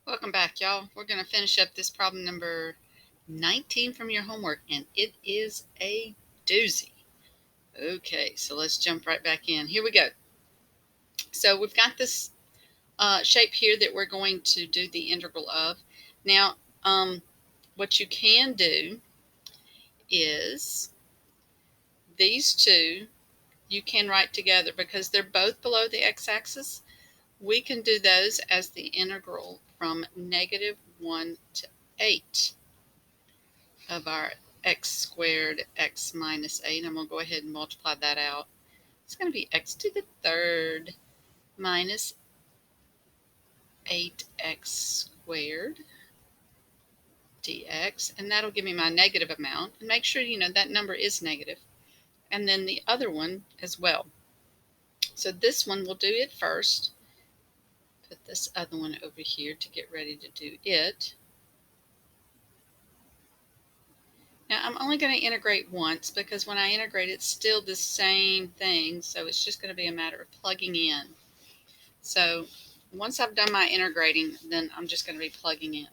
Welcome back, y'all. We're going to finish up this problem number 19 from your homework, and it is a doozy. Okay, so let's jump right back in. Here we go. So we've got this shape here that we're going to do the integral of. Now, what you can do is these two you can write together because they're both below the x-axis. We can do those as the integral from -1 to 8 of our x squared x minus 8. I'm going to go ahead and multiply that out. It's going to be x to the third minus 8x squared dx, and that'll give me my negative amount. And make sure you know that number is negative. And then the other one as well. So this one, we'll do it first. Put this other one over here to get ready to do it. Now I'm only going to integrate once because when I integrate it's still the same thing, so it's just going to be a matter of plugging in. So once I've done my integrating, then I'm just going to be plugging in.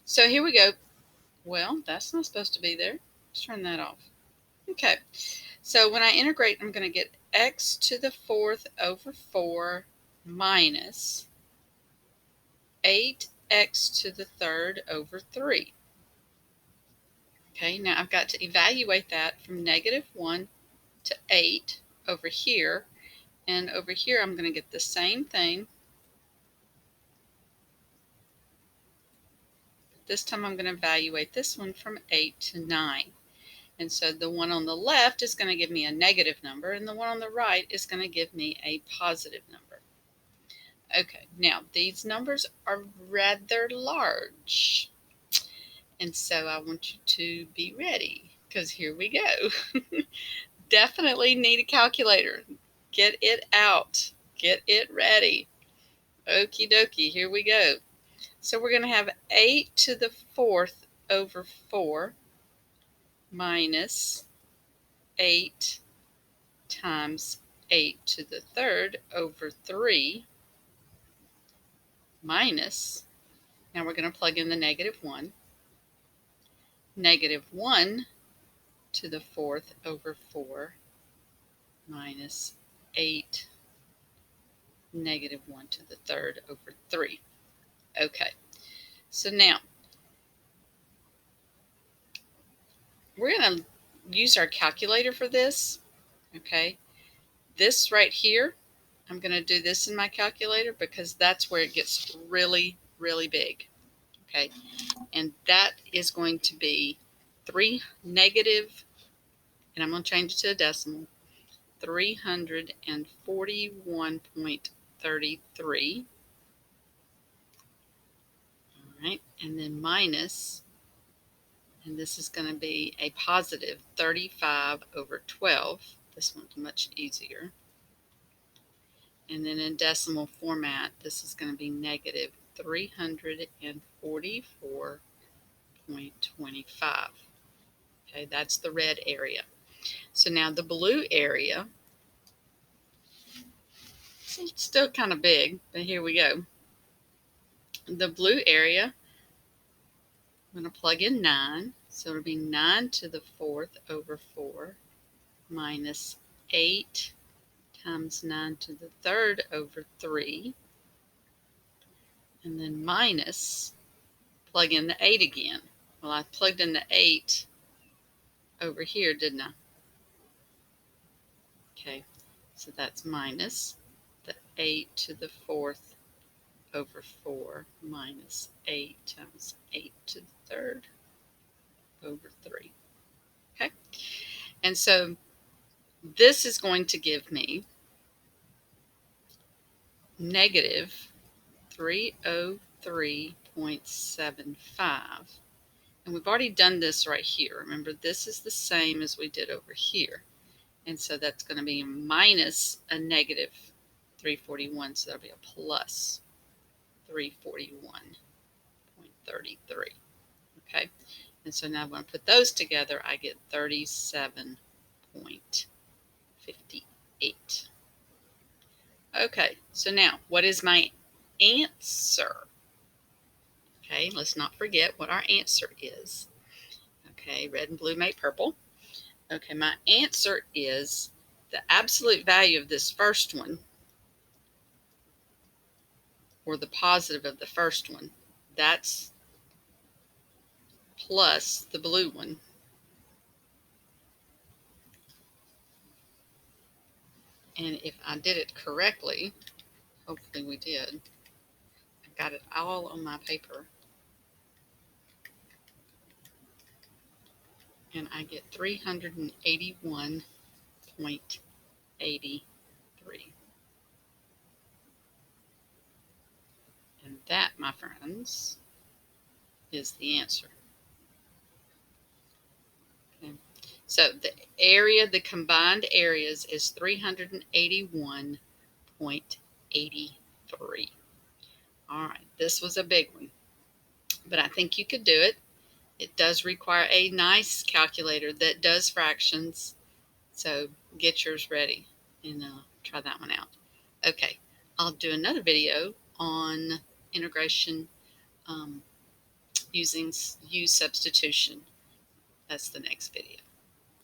So here we go. Well, that's not supposed to be there. Let's turn that off. Okay, so when I integrate, I'm going to get x to the fourth over 4 minus 8x to the third over 3. Okay, now I've got to evaluate that from -1 to 8 over here. And over here, I'm going to get the same thing. This time I'm going to evaluate this one from 8 to 9. And so the one on the left is going to give me a negative number, and the one on the right is going to give me a positive number. Okay, now these numbers are rather large. And so I want you to be ready, because here we go. Definitely need a calculator. Get it out. Get it ready. Okie dokie, here we go. So we're going to have 8 to the fourth over 4 minus 8 times 8 to the third over 3 minus, now we're going to plug in the -1, -1 to the fourth over 4 minus 8 -1 to the third over 3. Okay, so now we're going to use our calculator for this. Okay, this right here, I'm going to do this in my calculator because that's where it gets really, really big. Okay, and that is going to be 3 negative, and I'm going to change it to a decimal, 341.33. All right, and then minus, and this is going to be a positive 35 over 12. This one's much easier. And then in decimal format, this is going to be negative 344.25. Okay, that's the red area. So now the blue area, it's still kind of big, but here we go. The blue area, I'm going to plug in 9. So it'll be 9 to the fourth over 4 minus 8 times 9 to the third over 3. And then minus, plug in the 8 again. Well, I plugged in the 8 over here, didn't I? Okay, so that's minus the 8 to the fourth over 4 minus 8 times 8 to the third over 3. Okay, and so this is going to give me negative 303.75. And we've already done this right here. Remember, this is the same as we did over here. And so that's going to be minus a negative 341. So that'll be a plus 341.33. Okay. And so now when I put those together, I get 37.58. Okay. So now what is my answer? Okay, let's not forget what our answer is. Okay, red and blue make purple. Okay, my answer is the absolute value of this first one, or the positive of the first one, that's plus the blue one. And if I did it correctly, hopefully we did, I got it all on my paper, and I get 381.83. And that, my friends, is the answer. Okay. So the combined areas is 381.83. All right, this was a big one, but I think you could do it. It does require a nice calculator that does fractions, so get yours ready and try that one out. Okay, I'll do another video on integration using use substitution. That's the next video.